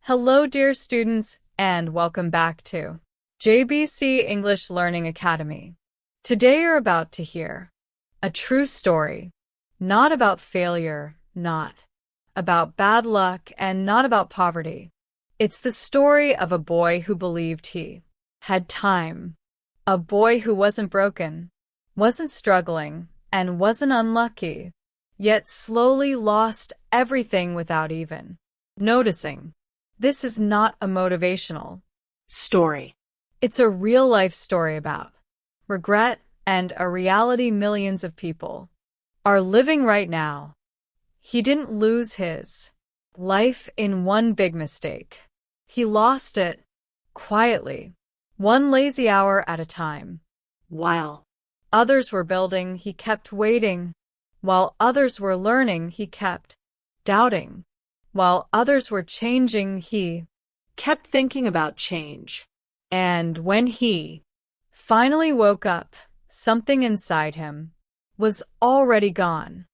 Hello, dear students, and welcome back to JBC English Learning Academy. Today you're about to hear a true story, not about failure, not about bad luck, and not about poverty. It's the story of a boy who believed he had time, a boy who wasn't broken, wasn't struggling, and wasn't unlucky, yet slowly lost everything without even noticing. This is not a motivational story. It's a real-life story about regret and a reality millions of people are living right now. He didn't lose his life in one big mistake. He lost it quietly, one lazy hour at a time. While others were building, he kept waiting. While others were learning, he kept doubting. While others were changing, he kept thinking about change. And when he finally woke up, something inside him was already gone.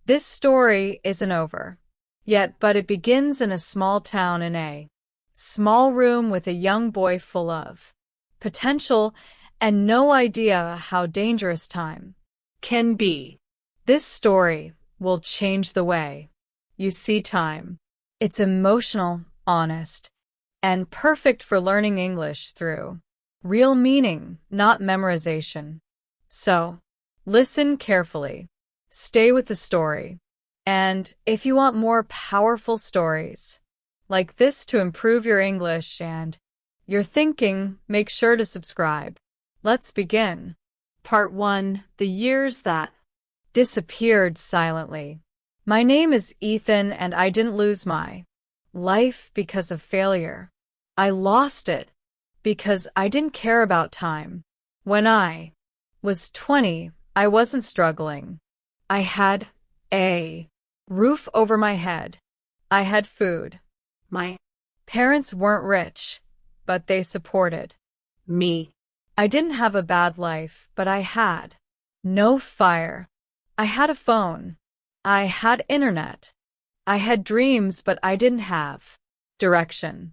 This story isn't over yet, but it begins in a small town in a small room with a young boy full of potential and no idea how dangerous time can be. This story will change the way you see time. It's emotional, honest, and perfect for learning English through real meaning, not memorization. So, listen carefully, stay with the story, and if you want more powerful stories like this to improve your English and your thinking, make sure to subscribe. Let's begin. Part 1. The years that disappeared silently. My name is Ethan, and I didn't lose my life because of failure. I lost it because I didn't care about time. When I was 20, I wasn't struggling. I had a roof over my head. I had food. My parents weren't rich, but they supported me. I didn't have a bad life, but I had no fire. I had a phone. I had internet. I had dreams, but I didn't have direction.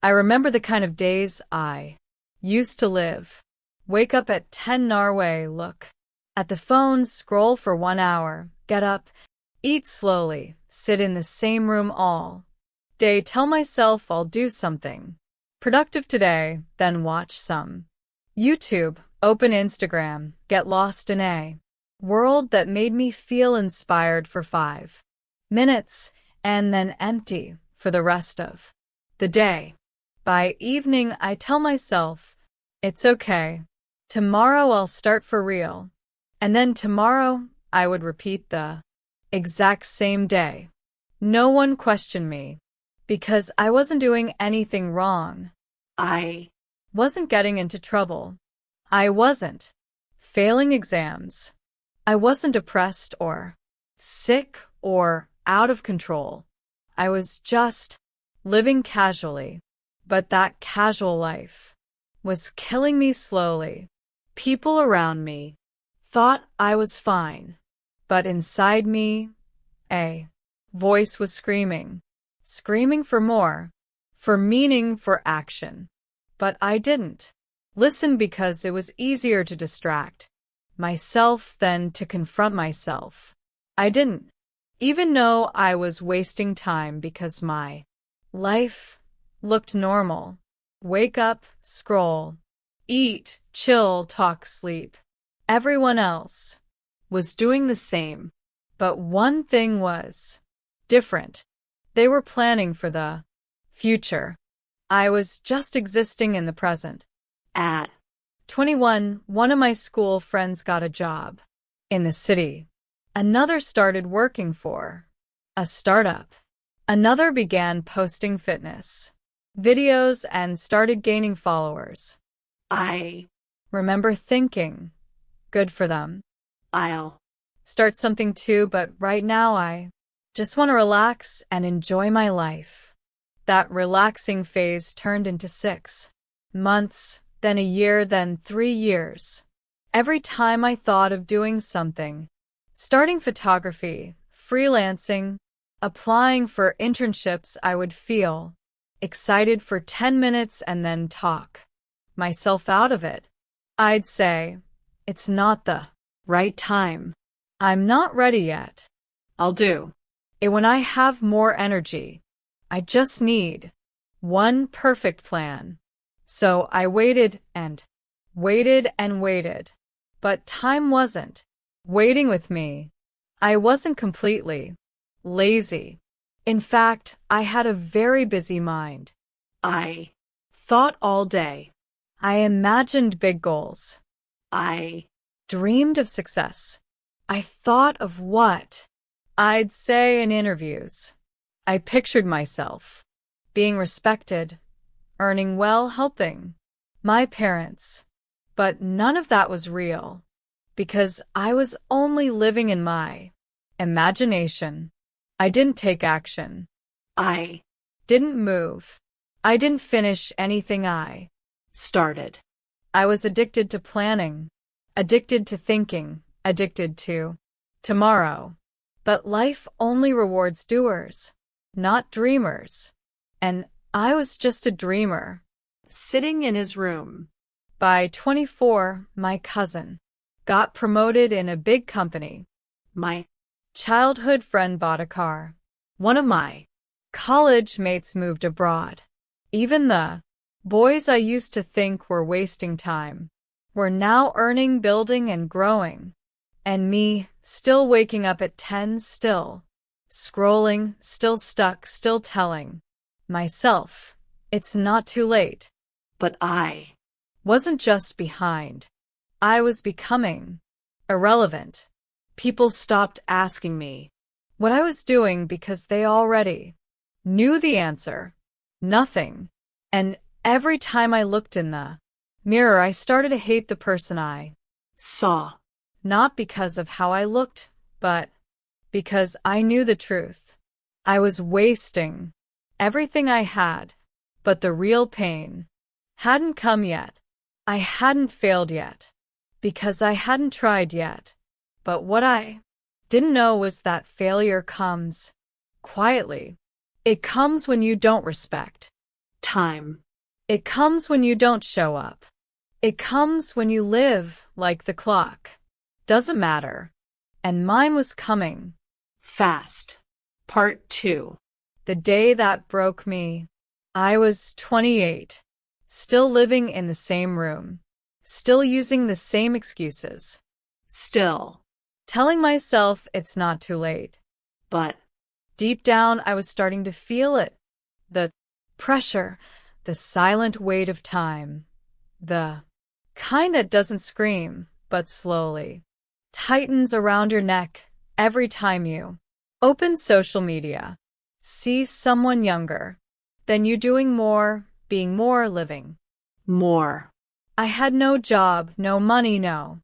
I remember the kind of days I used to live. Wake up at 10 Norway, look at the phone, scroll for 1 hour, get up, eat slowly, sit in the same room all day, tell myself I'll do something productive today, then watch some YouTube, open Instagram, get lost in a world that made me feel inspired for 5 minutes and then empty for the rest of the day. By evening, I tell myself, it's okay. Tomorrow I'll start for real. And then tomorrow, I would repeat the exact same day. No one questioned me because I wasn't doing anything wrong. I wasn't getting into trouble. I wasn't failing exams. I wasn't depressed or sick or out of control. I was just living casually. But that casual life was killing me slowly. People around me thought I was fine, but inside me, a voice was screaming for more, for meaning, for action. But I didn't listen because it was easier to distract myself than to confront myself. I didn't even know I was wasting time because my life looked normal. Wake up, scroll, eat, chill, talk, sleep. Everyone else was doing the same, but one thing was different. They were planning for the future. I was just existing in the present. At 21, one of my school friends got a job in the city. Another started working for a startup. Another began posting fitness videos and started gaining followers. I remember thinking, good for them. I'll start something too, but right now I just want to relax and enjoy my life. That relaxing phase turned into 6 months, then a year, then 3 years. Every time I thought of doing something, starting photography, freelancing, applying for internships, I would feel excited for 10 minutes and then talk myself out of it. I'd say, it's not the right time. I'm not ready yet. I'll do it when I have more energy. I just need one perfect plan. So I waited and waited and waited. But time wasn't waiting with me. I wasn't completely lazy. In fact, I had a very busy mind. I thought all day. I imagined big goals. I dreamed of success. I thought of what I'd say in interviews. I pictured myself being respected, earning well, helping my parents. But none of that was real, because I was only living in my imagination. I didn't take action. I didn't move. I didn't finish anything I started. I was addicted to planning, addicted to thinking, addicted to tomorrow. But life only rewards doers, not dreamers. And I was just a dreamer, sitting in his room. By 24, my cousin got promoted in a big company. My childhood friend bought a car. One of my college mates moved abroad. Even the boys I used to think were wasting time were now earning, building, and growing. And me, still waking up at 10, still scrolling, still stuck, still telling myself, it's not too late. But I wasn't just behind. I was becoming irrelevant. People stopped asking me what I was doing because they already knew the answer. Nothing. And every time I looked in the mirror, I started to hate the person I saw. Not because of how I looked, but because I knew the truth. I was wasting everything I had, but the real pain hadn't come yet. I hadn't failed yet, because I hadn't tried yet. But what I didn't know was that failure comes quietly. It comes when you don't respect time. It comes when you don't show up. It comes when you live like the clock doesn't matter. And mine was coming fast. Part 2. The day that broke me. I was 28, still living in the same room, still using the same excuses, still telling myself it's not too late. But deep down, I was starting to feel it. The pressure, the silent weight of time, the kind that doesn't scream, but slowly tightens around your neck every time you open social media, see someone younger than you doing more, being more, living more. I had no job, no money, no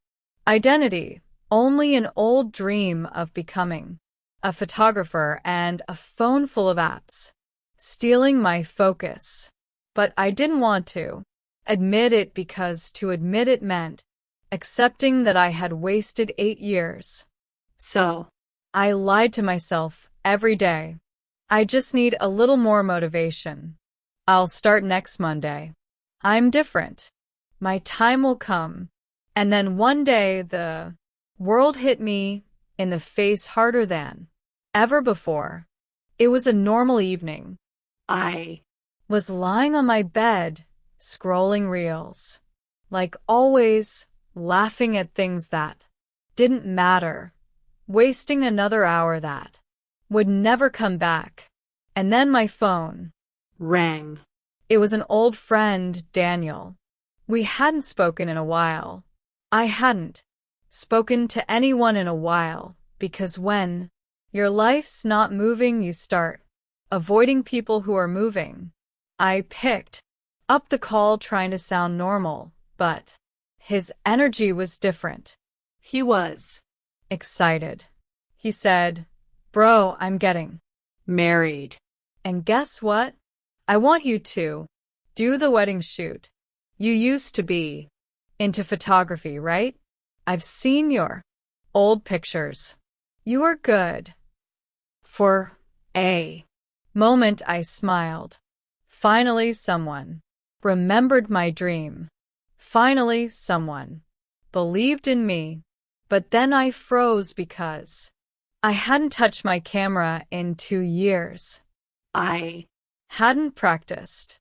identity, only an old dream of becoming a photographer and a phone full of apps, stealing my focus. But I didn't want to admit it, because to admit it meant accepting that I had wasted 8 years. So I lied to myself every day. I just need a little more motivation. I'll start next Monday. I'm different. My time will come. And then one day the world hit me in the face harder than ever before. It was a normal evening. I was lying on my bed, scrolling reels. Like always, laughing at things that didn't matter. Wasting another hour that would never come back. And then my phone rang. It was an old friend, Daniel. We hadn't spoken in a while. I hadn't spoken to anyone in a while, because when your life's not moving, you start avoiding people who are moving. I picked up the call trying to sound normal, but his energy was different. He was excited. He said, "Bro, I'm getting married. And guess what? I want you to do the wedding shoot. You used to be into photography, right? I've seen your old pictures. You are good." For a moment, I smiled. Finally, someone remembered my dream. Finally, someone believed in me. But then I froze because I hadn't touched my camera in 2 years. I Hadn't practiced.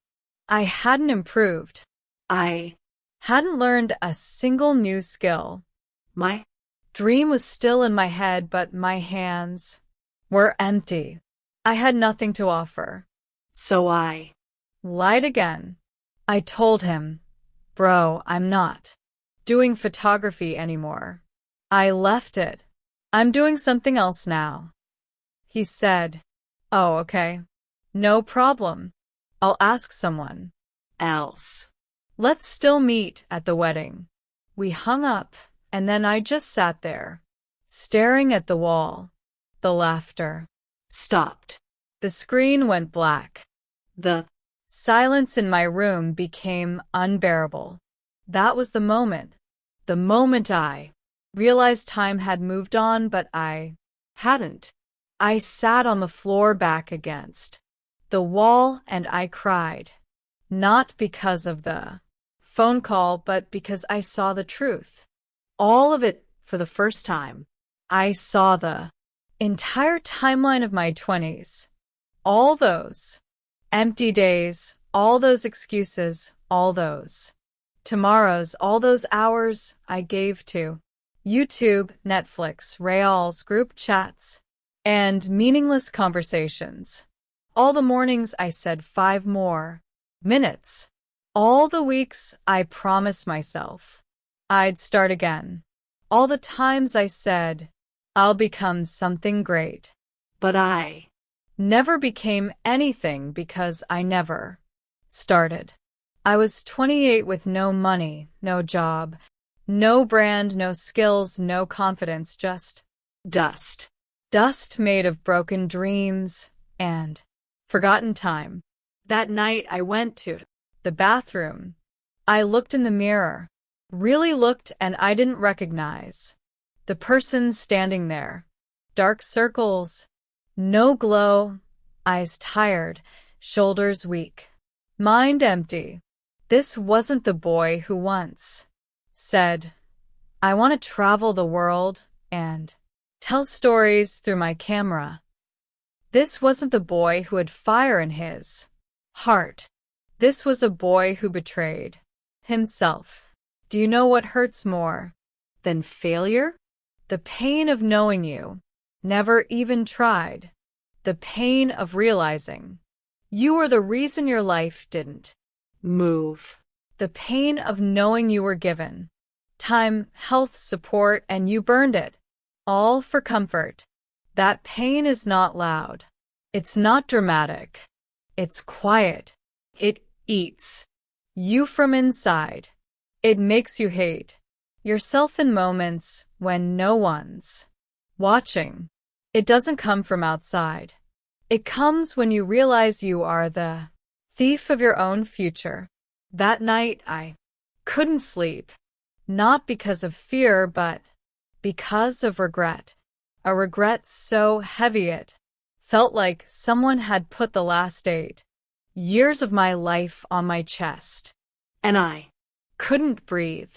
I hadn't improved. I Hadn't learned a single new skill. my Dream was still in my head, but my hands were empty. I had nothing to offer. so I Lied again. I told him, "Bro, I'm not doing photography anymore. I left it. I'm doing something else now." He said, "Oh, okay. No problem. I'll ask someone else. Let's still meet at the wedding." We hung up, and then I just sat there, staring at the wall. The laughter Stopped. The screen went black. The Silence in my room became unbearable. That was the moment I realized time had moved on, but I hadn't. I sat on the floor back against the wall and I cried. Not because of the phone call, but because I saw the truth. All of it for the first time. I saw the entire timeline of my 20s. All those empty days, all those excuses, all those tomorrows, all those hours I gave to YouTube, Netflix, reels, group chats, and meaningless conversations. All the mornings I said 5 more minutes. All the weeks I promised myself I'd start again. All the times I said I'll become something great. but I Never became anything because I never started. I was 28 with no money, no job, no brand, no skills, no confidence, just dust. dust made of broken dreams and forgotten time. That night I went to the bathroom. I looked in the mirror, really looked, and I didn't recognize the person standing there. Dark circles, no glow, eyes tired, shoulders weak, mind empty. This wasn't the boy who once said, "I want to travel the world and tell stories through my camera." This wasn't the boy who had fire in his heart. This was a boy who betrayed himself. Do you know what hurts more than failure? The pain of knowing you never even tried. The pain of realizing you were the reason your life didn't move. The pain of knowing you were given time, health, support, and you burned it all for comfort. That pain is not loud. It's not dramatic. It's quiet. It eats you from inside. It makes you hate yourself in moments when no one's watching. It doesn't come from outside. It comes when you realize you are the thief of your own future. That night I couldn't sleep, not because of fear, but because of regret. A regret so heavy it felt like someone had put the last 8 years of my life on my chest. And I Couldn't breathe.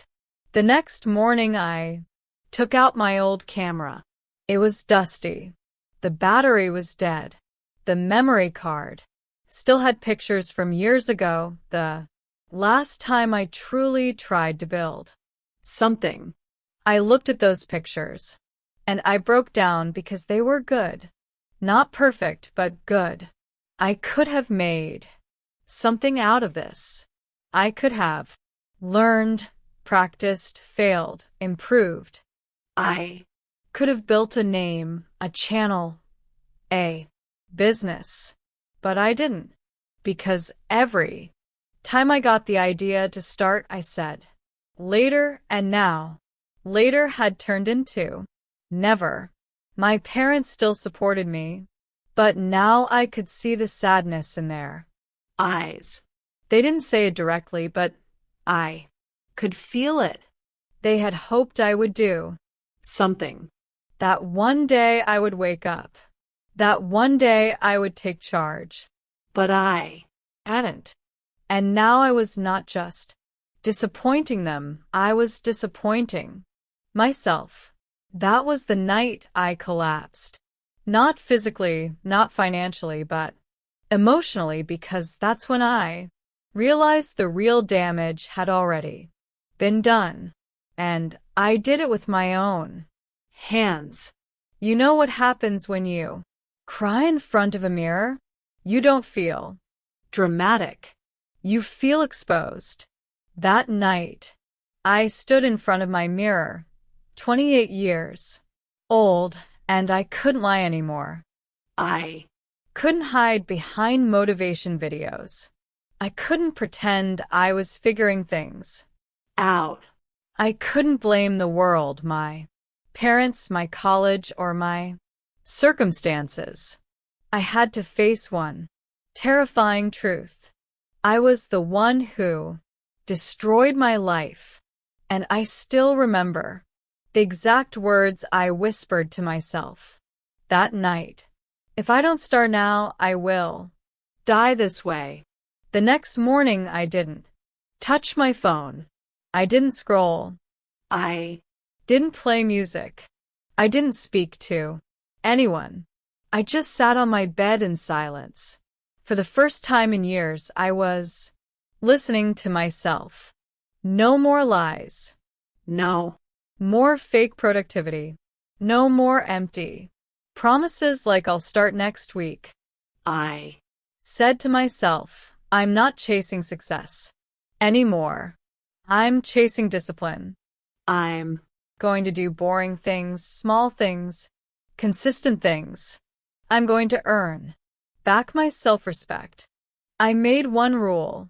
The next morning I took out my old camera. It was dusty. The battery was dead. The memory card still had pictures from years ago, the last time I truly tried to build something. I looked at those pictures, and I broke down because they were good. Not perfect, but good. I could have made something out of this. I could have learned, practiced, failed, improved. I Could have built a name, a channel, a business. But I didn't. Because every time I got the idea to start, I said, later, and now. Later had turned into never. My parents still supported me, but now I could see the sadness in their eyes. They didn't say it directly, but I Could feel it. They had hoped I would do Something. that one day I would wake up. That one day I would take charge. But I hadn't. And now I was not just disappointing them, I was disappointing myself. That was the night I collapsed. Not physically, not financially, but emotionally, because that's when I realized the real damage had already been done. And I did it with my own hands. You know what happens when you cry in front of a mirror? You don't feel dramatic. You feel exposed. That night, I stood in front of my mirror, 28 years old, and I couldn't lie anymore. I couldn't hide behind motivation videos. I couldn't pretend I was figuring things out. I couldn't blame the world, my parents, my college, or my circumstances. I had to face one terrifying truth. I was the one who destroyed my life, and I still remember the exact words I whispered to myself that night. If I don't start now, I will die this way. The next morning, I didn't touch my phone. I didn't scroll. I didn't play music. I didn't speak to anyone. I just sat on my bed in silence. For the first time in years, I was listening to myself. No more lies. No more fake productivity. No more empty promises like I'll start next week. I said to myself, I'm not chasing success anymore. I'm chasing discipline. I'm going to do boring things, small things, consistent things. I'm going to earn back my self-respect. I made one rule.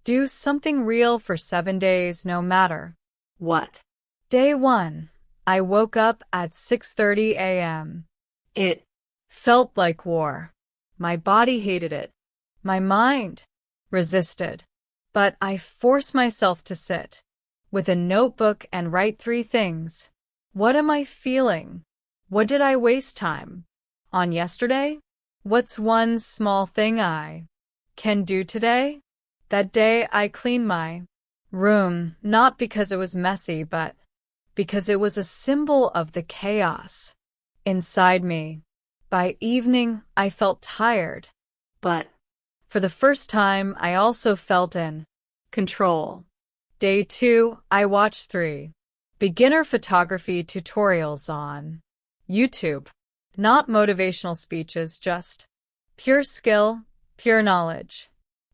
Do something real for 7 days, no matter what. Day 1, I woke up at 6:30 a.m. It felt like war. My body hated it. My mind resisted. But I forced myself to sit with a notebook and write 3 things. What am I feeling? What did I waste time on yesterday? What's one small thing I can do today? That day I cleaned my room, not because it was messy, but because it was a symbol of the chaos inside me. By evening, I felt tired, but for the first time, I also felt in control. Day 2, I watched 3 beginner photography tutorials on YouTube. Not motivational speeches, just pure skill, pure knowledge.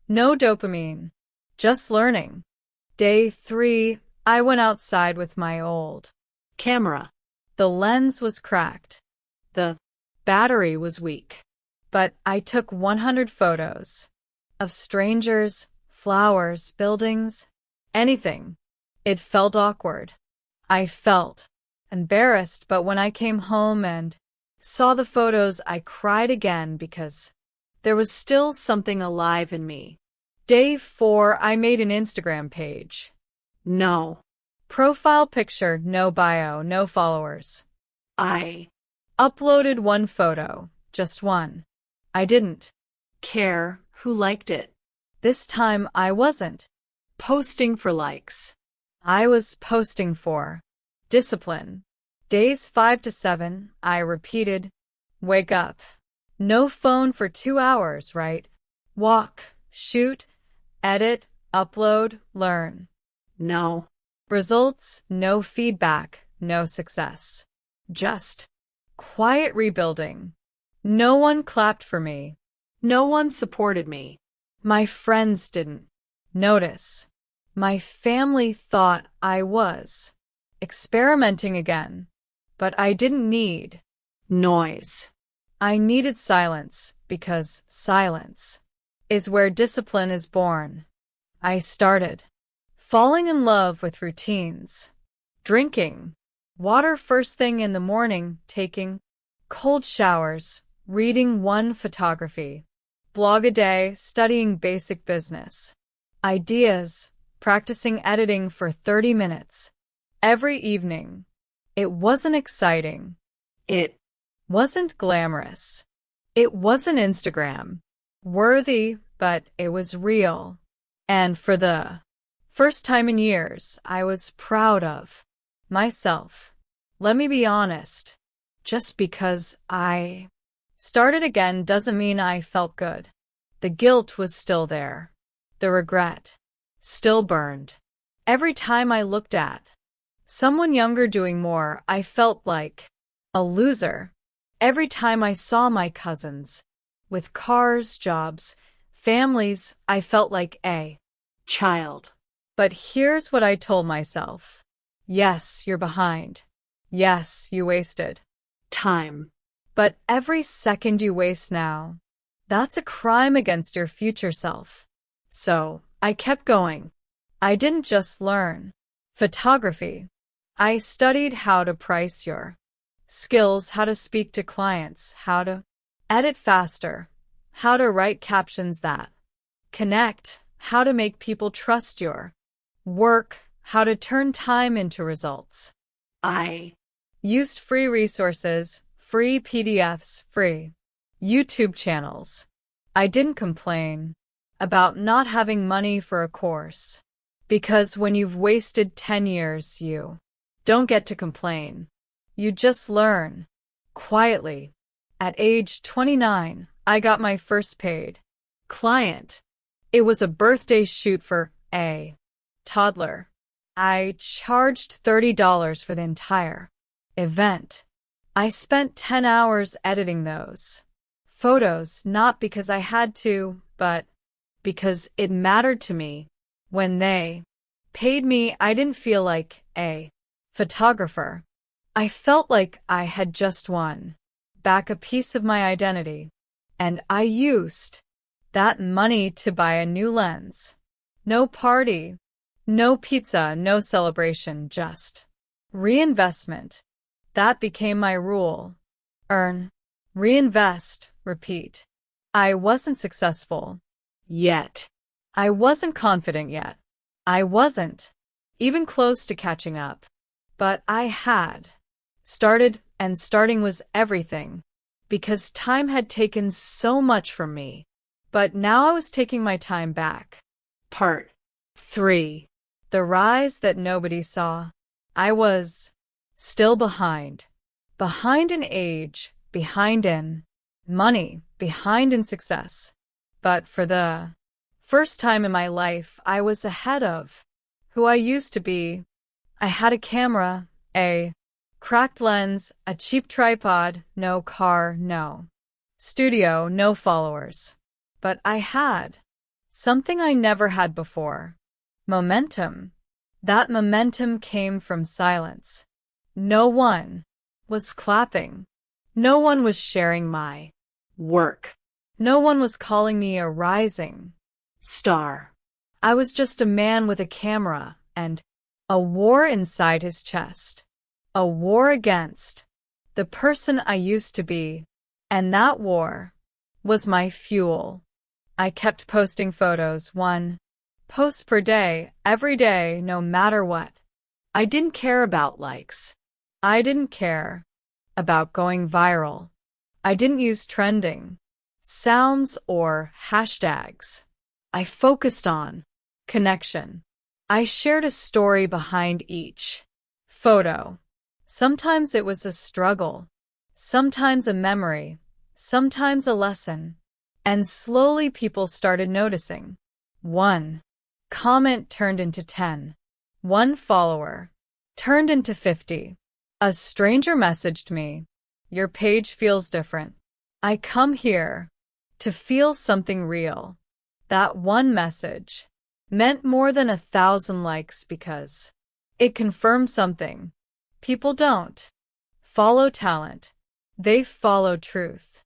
No dopamine, just learning. Day 3, I went outside with my old camera. The lens was cracked. The battery was weak. But I took 100 photos of strangers, flowers, buildings, anything. It felt awkward. I felt embarrassed, but when I came home and saw the photos, I cried again because there was still something alive in me. Day 4, I made an Instagram page. No profile picture, no bio, no followers. I uploaded 1 photo, just 1. I didn't care who liked it. This time I wasn't posting for likes. I was posting for discipline. Days 5 to 7, I repeated, wake up. No phone for 2 hours, right? Walk, shoot, edit, upload, learn. No results, no feedback, no success. Just quiet rebuilding. No one clapped for me. No one supported me. My friends didn't notice. My family thought I was experimenting again. But I didn't need noise. I needed silence, because silence is where discipline is born. I started falling in love with routines. Drinking water first thing in the morning, taking cold showers, reading 1 photography blog a day, studying basic business ideas, practicing editing for 30 minutes every evening. It wasn't exciting. It wasn't glamorous. It wasn't Instagram worthy, but it was real. And for the first time in years, I was proud of myself. Let me be honest. Just because I started again doesn't mean I felt good. The guilt was still there. The regret still burned. Every time I looked at someone younger doing more, I felt like a loser. Every time I saw my cousins with cars, jobs, families, I felt like a child. But here's what I told myself. Yes, you're behind. Yes, you wasted Time. but every second you waste now, that's a crime against your future self. So, I kept going. I didn't just learn photography. I studied how to price your skills, how to speak to clients, how to edit faster, how to write captions that connect, how to make people trust your work, how to turn time into results. I Used free resources, free PDFs, free YouTube channels. I didn't complain about not having money for a course, because when you've wasted 10 years, you don't get to complain. You just learn quietly. At age 29, I got my first paid client. It was a birthday shoot for a toddler. I charged $30 for the entire event. I spent 10 hours editing those photos, not because I had to, but because it mattered to me. When they paid me, I didn't feel like a photographer. I felt like I had just won back a piece of my identity, and I used that money to buy a new lens. No party, no pizza, no celebration, just reinvestment. That became my rule. Earn, reinvest, repeat. I wasn't successful yet. I wasn't confident yet. I wasn't even close to catching up. But I had started, and starting was everything, because time had taken so much from me. But now I was taking my time back. Part 3. The rise that nobody saw. I was still behind. Behind in age, behind in money, behind in success. But for the first time in my life, I was ahead of who I used to be. I had a camera, a cracked lens, a cheap tripod, no car, no studio, no followers. But I had something I never had before. Momentum. That momentum came from silence. No one was clapping. No one was sharing my work. No one was calling me a rising Star. I was just a man with a camera and a war inside his chest. A war against the person I used to be. And that war was my fuel. I kept posting photos, one post per day, every day, no matter what. I didn't care about likes. I didn't care about going viral. I didn't use trending sounds or hashtags. I focused on connection. I shared a story behind each photo. Sometimes it was a struggle, sometimes a memory, sometimes a lesson. And slowly people started noticing. One comment turned into 10. One follower turned into 50. A stranger messaged me, "Your page feels different. I come here to feel something real." That one message meant more than 1,000 likes because it confirmed something. People don't follow talent. They follow truth.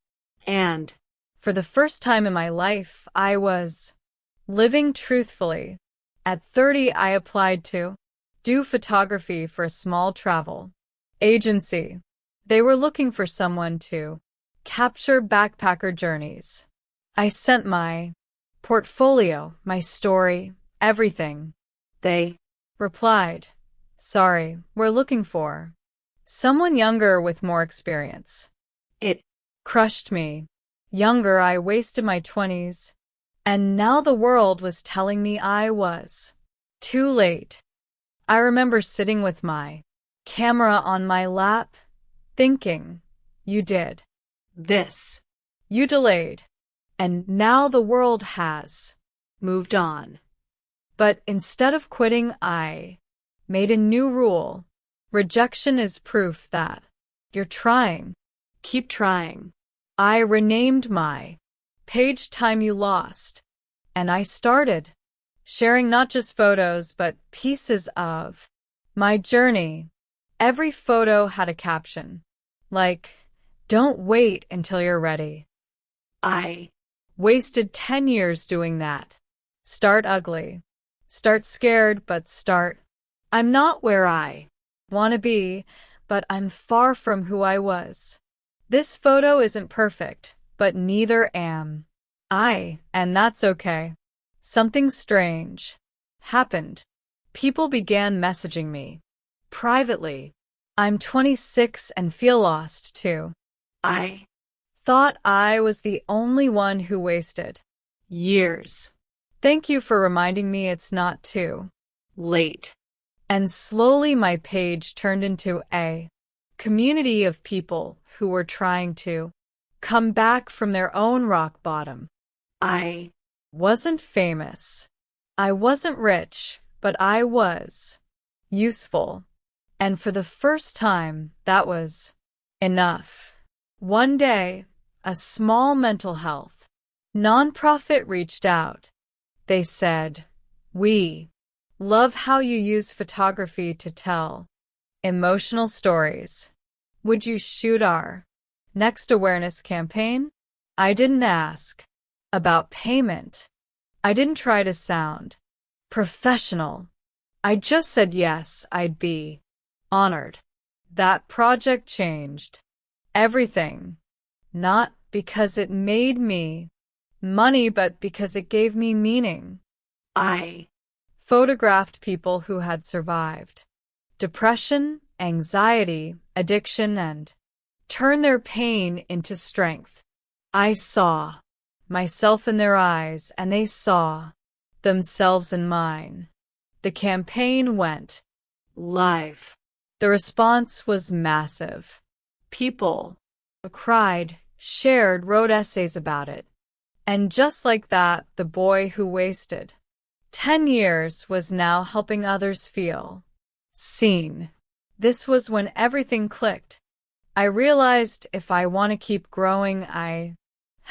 And for the first time in my life, I was living truthfully. At 30, I applied to do photography for a small travel agency. They were looking for someone to capture backpacker journeys. I sent my portfolio, my story, everything. They replied, "Sorry, we're looking for someone younger with more experience." it Crushed me. Younger, I wasted my 20s And now the world was telling me I was too late. I remember sitting with my camera on my lap, thinking, you did This. you delayed, and now the world has Moved on. But instead of quitting, I made a new rule. Rejection is proof that you're trying. Keep trying. I renamed my page Time You Lost, and I started sharing not just photos, but pieces of my journey. Every photo had a caption, like, "Don't wait until you're ready." I Wasted 10 years doing that. Start ugly. Start scared, but start. I'm not where I want to be, but I'm far from who I was. This photo isn't perfect, but neither am I, and that's okay. Something strange happened. People began messaging me privately. I'm 26 and feel lost too. I Thought I was the only one who wasted years. Thank you for reminding me it's not too Late. And slowly my page turned into a community of people who were trying to come back from their own rock bottom. I Wasn't famous. I wasn't rich, but I was useful. And for the first time, that was enough. One day, a small mental health nonprofit reached out. They said, "We love how you use photography to tell emotional stories. Would you shoot our next awareness campaign?" I didn't ask about payment. I didn't try to sound professional. I just said yes, I'd be honored. That project changed everything, not because it made me money, but because it gave me meaning. I Photographed people who had survived depression, anxiety, addiction, and turned their pain into strength. I saw myself in their eyes, and they saw themselves in mine. The campaign went live. The response was massive. People cried, shared, wrote essays about it. And just like that, the boy who wasted 10 years was now helping others feel seen. This was when everything clicked. I realized if I want to keep growing, I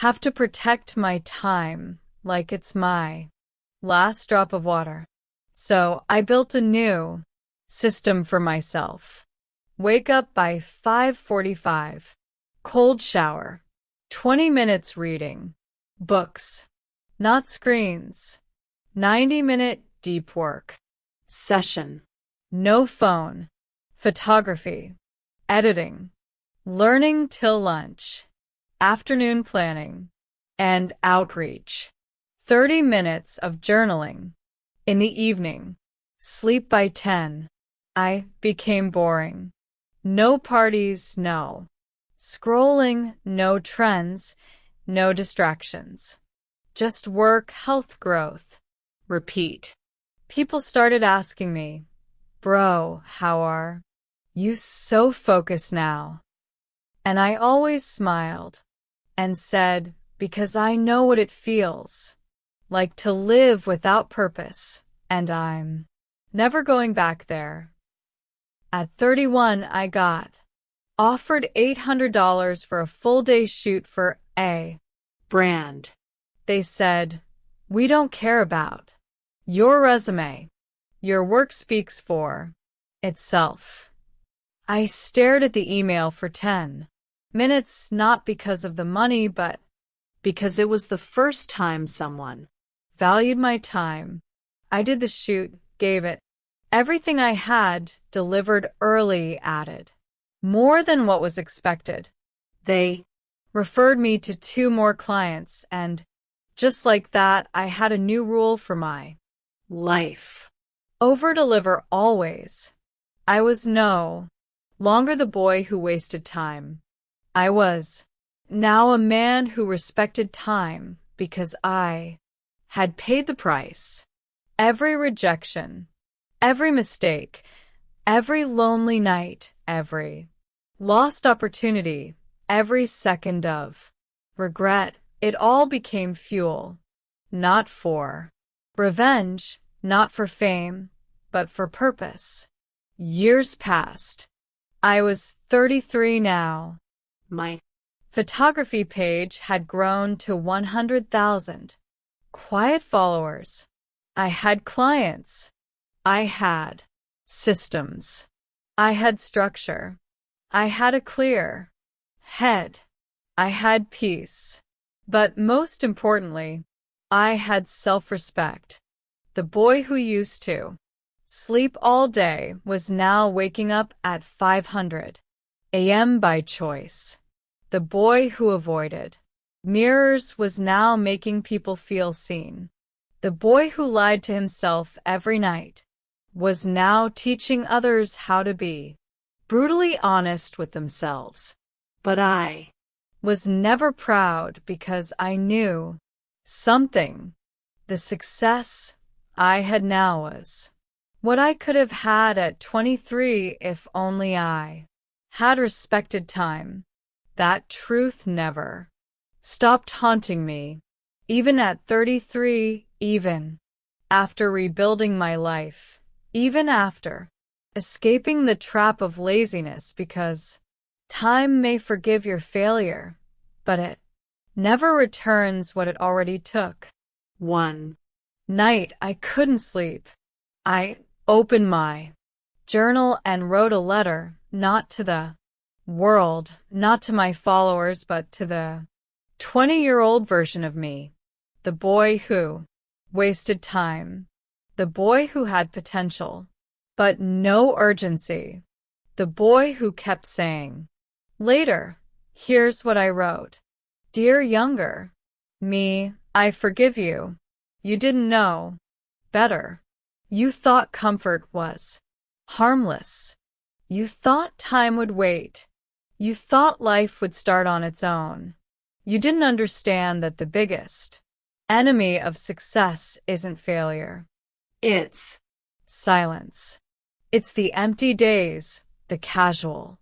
have to protect my time like it's my last drop of water. So I built a new system for myself. Wake up by 5:45. Cold shower. 20 minutes reading. Books. Not screens. 90-minute deep work. Session. No phone. Photography. Editing. Learning till lunch. Afternoon planning. And outreach. 30 minutes of journaling. In the evening. Sleep by 10. I became boring. No parties, no scrolling, no trends, no distractions. Just work, health, growth. Repeat. People started asking me, "Bro, how are you so focused now?" And I always smiled and said, "Because I know what it feels like to live without purpose, and I'm never going back there." At 31, I got offered $800 for a full-day shoot for a brand. They said, "We don't care about your resume. Your work speaks for itself." I stared at the email for 10 minutes, not because of the money, but because it was the first time someone valued my time. I did the shoot, gave it everything I had, delivered early, added more than what was expected. They referred me to 2 more clients, and just like that, I had a new rule for my life. Over-deliver always. I was no longer the boy who wasted time. I was now a man who respected time because I had paid the price. Every rejection, every mistake, every lonely night, every lost opportunity, every second of regret, it all became fuel. Not for revenge, not for fame, but for purpose. Years passed. I was 33 now. My Photography page had grown to 100,000 quiet followers. I had clients. I had systems. I had structure. I had a clear head. I had peace. But most importantly, I had self-respect. The boy who used to sleep all day was now waking up at 500 a.m. by choice. The boy who avoided mirrors was now making people feel seen. The boy who lied to himself every night was now teaching others how to be brutally honest with themselves. but I Was never proud because I knew something. The success I had now was what I could have had at 23 if only I had respected time. That truth never stopped haunting me, even at 33, even after rebuilding my life, even after escaping the trap of laziness, because time may forgive your failure, but it never returns what it already took. one Night, I couldn't sleep. I opened my journal and wrote a letter, not to the world, not to my followers, but to the 20-year-old version of me. The boy who wasted time. The boy who had potential, but no urgency. The boy who kept saying, later. Here's what I wrote. Dear younger me, I forgive you. You didn't know better. You thought comfort was harmless. You thought time would wait. You thought life would start on its own. You didn't understand that the biggest enemy of success isn't failure. it's Silence. It's the empty days, the casual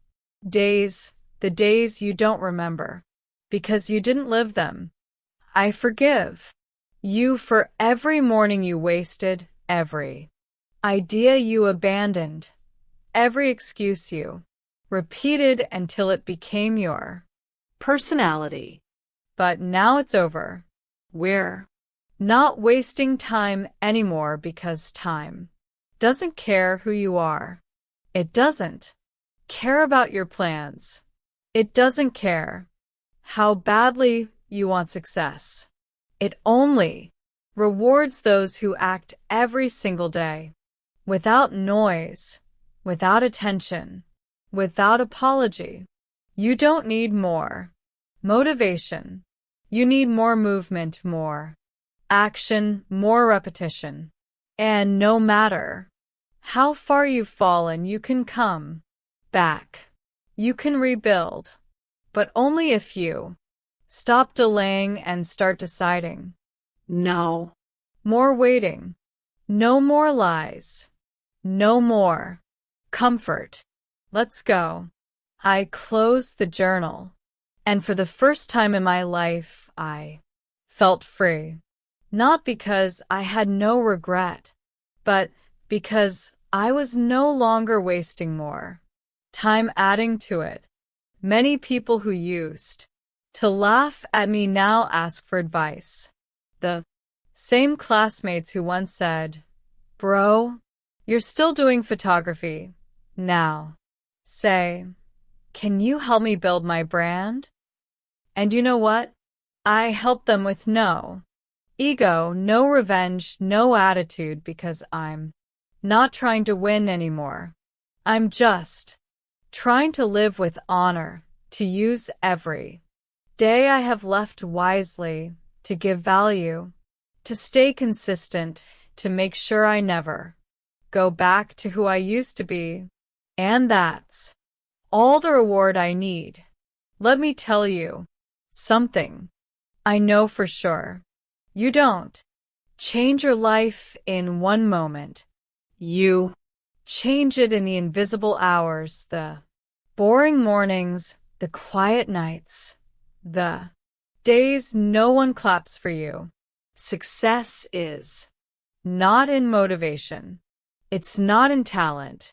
days, the days you don't remember because you didn't live them. I forgive you for every morning you wasted, every idea you abandoned, every excuse you repeated until it became your personality. But now it's over. We're not wasting time anymore because time doesn't care who you are. It doesn't care about your plans. It doesn't care how badly you want success. It only rewards those who act every single day without noise, without attention, without apology. You don't need more motivation. You need more movement, more action, more repetition. And no matter how far you've fallen, you can come back. You can rebuild, but only if you stop delaying and start deciding. No More waiting. No more lies. No more comfort. Let's go. I closed the journal, and for the first time in my life, I felt free. Not because I had no regret, but because I was no longer wasting more time adding to it. Many people who used to laugh at me now ask for advice. The same classmates who once said, "Bro, you're still doing photography," now say, "Can you help me build my brand?" And you know what? I help them with no ego, no revenge, no attitude, because I'm not trying to win anymore. I'm just trying to live with honor, to use every day I have left wisely, to give value, to stay consistent, to make sure I never go back to who I used to be. And that's all the reward I need. Let me tell you something I know for sure. You don't Change your life in one moment. You. Change it in the invisible hours, the boring mornings, the quiet nights, the days no one claps for you. Success is Not in motivation. It's not in talent.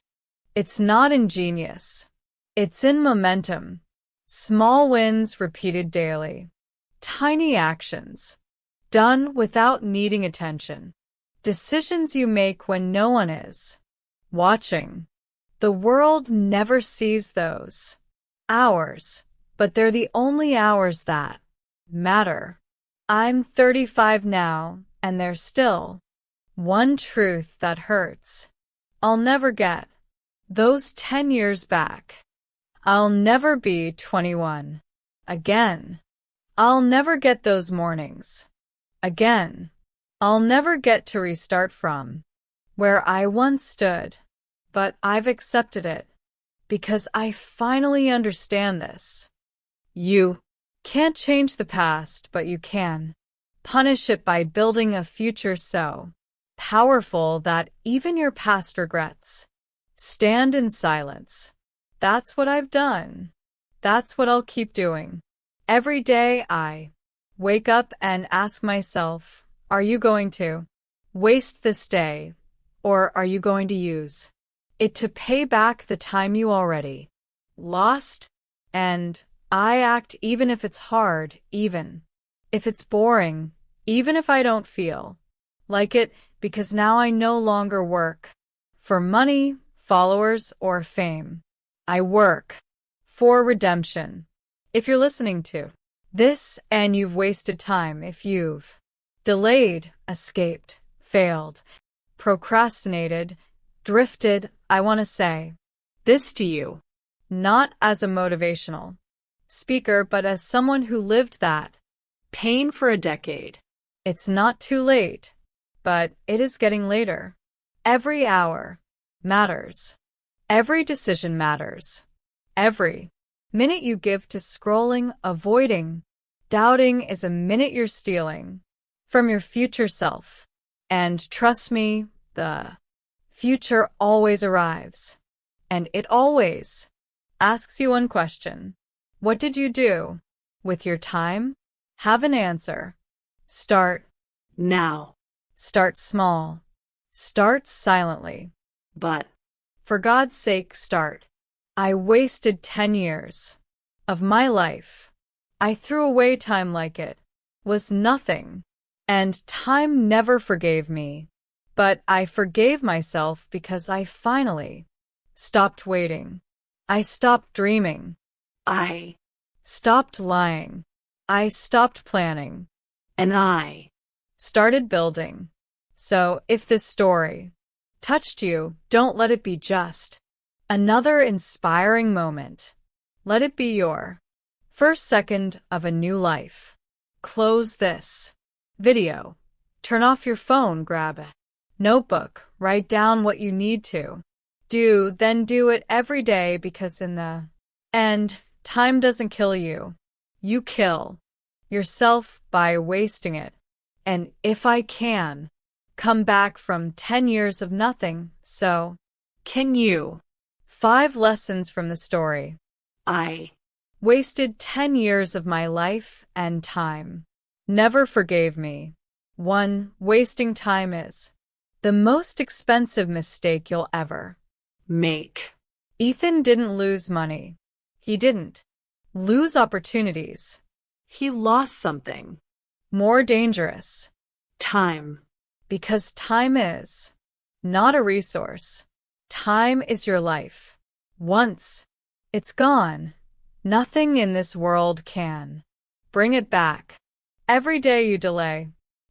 It's not in genius. It's in momentum. Small wins repeated daily. Tiny actions. Done without needing attention. Decisions you make when no one is watching. The world never sees those hours, but they're the only hours that matter. I'm 35 now, and there's still one truth that hurts. I'll never get those 10 years back. I'll never be 21 again. I'll never get those mornings again. I'll never get to restart from where I once stood, but I've accepted it because I finally understand this. You can't change the past, but you can punish it by building a future so powerful that even your past regrets stand in silence. That's what I've done. That's what I'll keep doing. Every day I wake up and ask myself, are you going to waste this day, or are you going to use it to pay back the time you already lost? And I act even if it's hard, even if it's boring, even if I don't feel like it, because now I no longer work for money, followers, or fame. I work for redemption. If you're listening to this and you've wasted time, if you've delayed, escaped, failed, procrastinated, drifted, I want to say this to you, not as a motivational speaker, but as someone who lived that pain for a decade. It's not too late, but it is getting later. Every hour matters. Every decision matters. Every minute you give to scrolling, avoiding, doubting is a minute you're stealing from your future self. And trust me, the future always arrives. And it always asks you one question. What did you do with your time? Have an answer. Start now. Start small. Start silently. But for God's sake, start. I wasted 10 years of my life. I threw away time like it was nothing. And time never forgave me. But I forgave myself because I finally stopped waiting. I stopped dreaming. I stopped lying. I stopped planning. and I Started building. So if this story touched you, don't let it be just another inspiring moment. Let it be your first second of a new life. Close this video. Turn off your phone, grab a notebook, write down what you need to do, then do it every day, because in the end, time doesn't kill you. You kill yourself by wasting it. And if I can come back from 10 years of nothing, so can you. 5 lessons from the story. I Wasted 10 years of my life and time. Never forgave me. 1. Wasting time is the most expensive mistake you'll ever make. Ethan didn't lose money. He didn't lose opportunities. He lost something. More dangerous. Time. Because time is not a resource. Time is your life. Once it's gone, nothing in this world can bring it back. Every day you delay,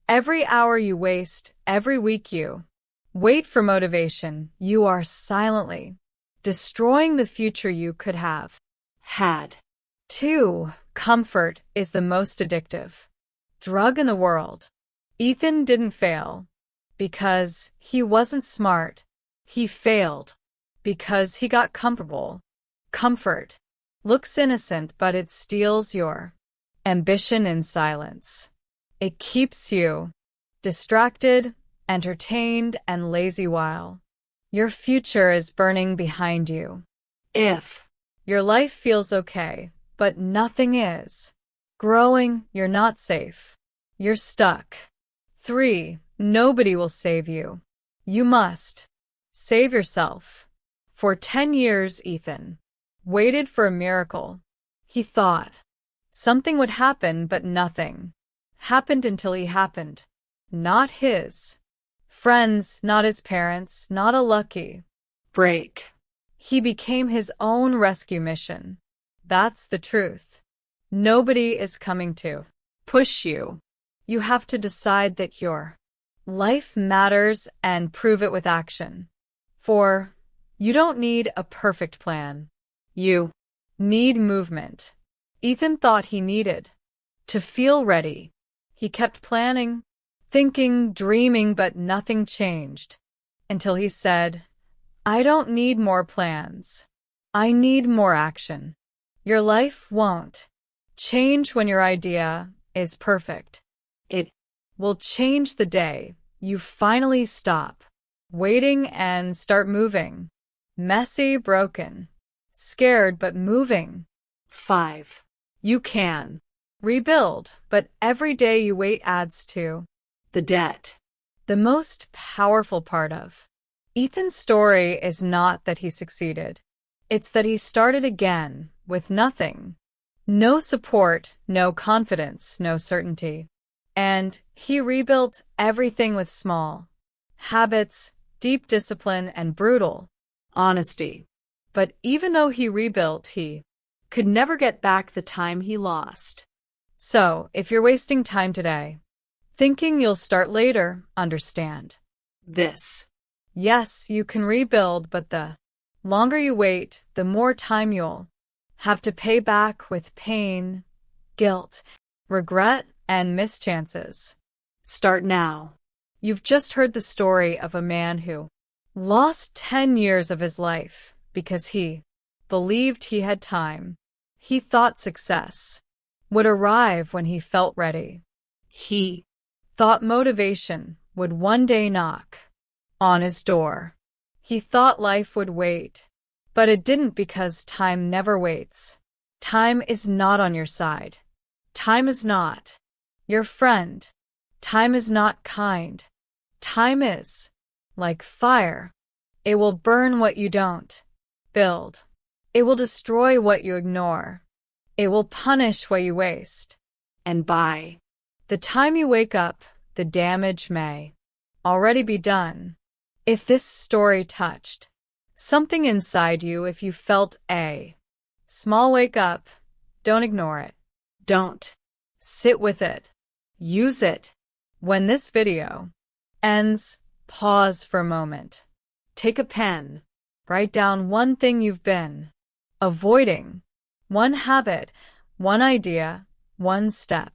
every hour you waste, every week you wait for motivation, you are silently destroying the future you could have had. 2. Comfort is the most addictive drug in the world. Ethan didn't fail because he wasn't smart. He failed because he got comfortable. Comfort looks innocent, but it steals your ambition in silence. It keeps you distracted, entertained, and lazy while your future is burning behind you. If Your life feels okay, but nothing is growing, you're not safe. You're stuck. 3. Nobody will save you. You must save yourself. For 10 years, Ethan waited for a miracle. He thought something would happen, but nothing happened until he happened. Not his friends, not his parents, not a lucky break. He became his own rescue mission. That's the truth. Nobody is coming to push you. You have to decide that your life matters and prove it with action. 4. You don't need a perfect plan. You need movement. Ethan thought he needed to feel ready. He kept planning, thinking, dreaming, but nothing changed until he said, I don't need more plans. I need more action. Your life won't change when your idea is perfect. It will change the day you finally stop waiting and start moving. Messy, broken, scared, but moving. 5. You can rebuild, but every day you wait adds to The debt. the most powerful part of Ethan's story is not that he succeeded. It's that he started again with nothing. No support, no confidence, no certainty. And he rebuilt everything with small habits, deep discipline, and brutal Honesty. But even though he rebuilt, he Could never get back the time he lost. So, if you're wasting time today, thinking you'll start later, understand This. yes, you can rebuild, but the longer you wait, the more time you'll have to pay back with pain, guilt, regret, and missed chances. Start now. You've just heard the story of a man who lost 10 years of his life because he believed he had time. He thought success would arrive when he felt ready. He Thought motivation would one day knock on his door. He thought life would wait, but it didn't because time never waits. Time is not on your side. Time is not your friend. Time is not kind. Time is like fire. It will burn what you don't build. It will destroy what you ignore. It will punish what you waste. and by The time you wake up, the damage may already be done. If this story touched something inside you, if you felt a small wake up, don't ignore it. don't Sit with it. Use it. When this video ends, pause for a moment. Take a pen. Write down one thing you've been avoiding, one habit, one idea, one step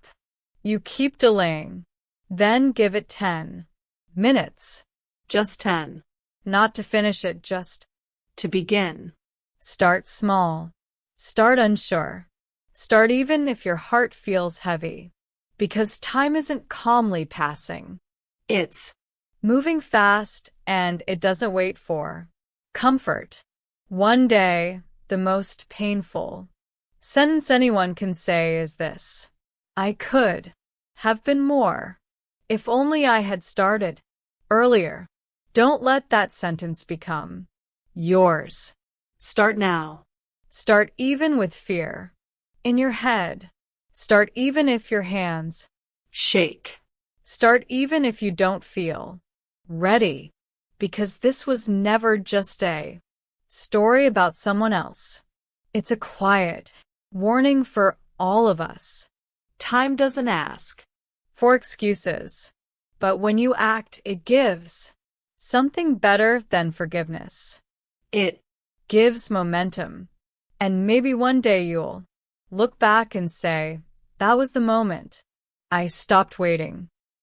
you keep delaying. Then give it 10 minutes. just 10. Not to finish it, just To begin. start small. Start unsure. Start even if your heart feels heavy. Because time isn't calmly passing. It's Moving fast, and it doesn't wait for comfort. One day, the most painful sentence anyone can say is this: I could have been more. If only I had started earlier. Don't let that sentence become yours. start now. Start even with fear in your head. Start even if your hands Shake. start even if you don't feel ready. Because this was never just a story about someone else. It's a quiet warning for all of us. Time doesn't ask. For excuses. But when you act, it gives something better than forgiveness. It Gives momentum. And maybe one day you'll look back and say, that was the moment I stopped waiting.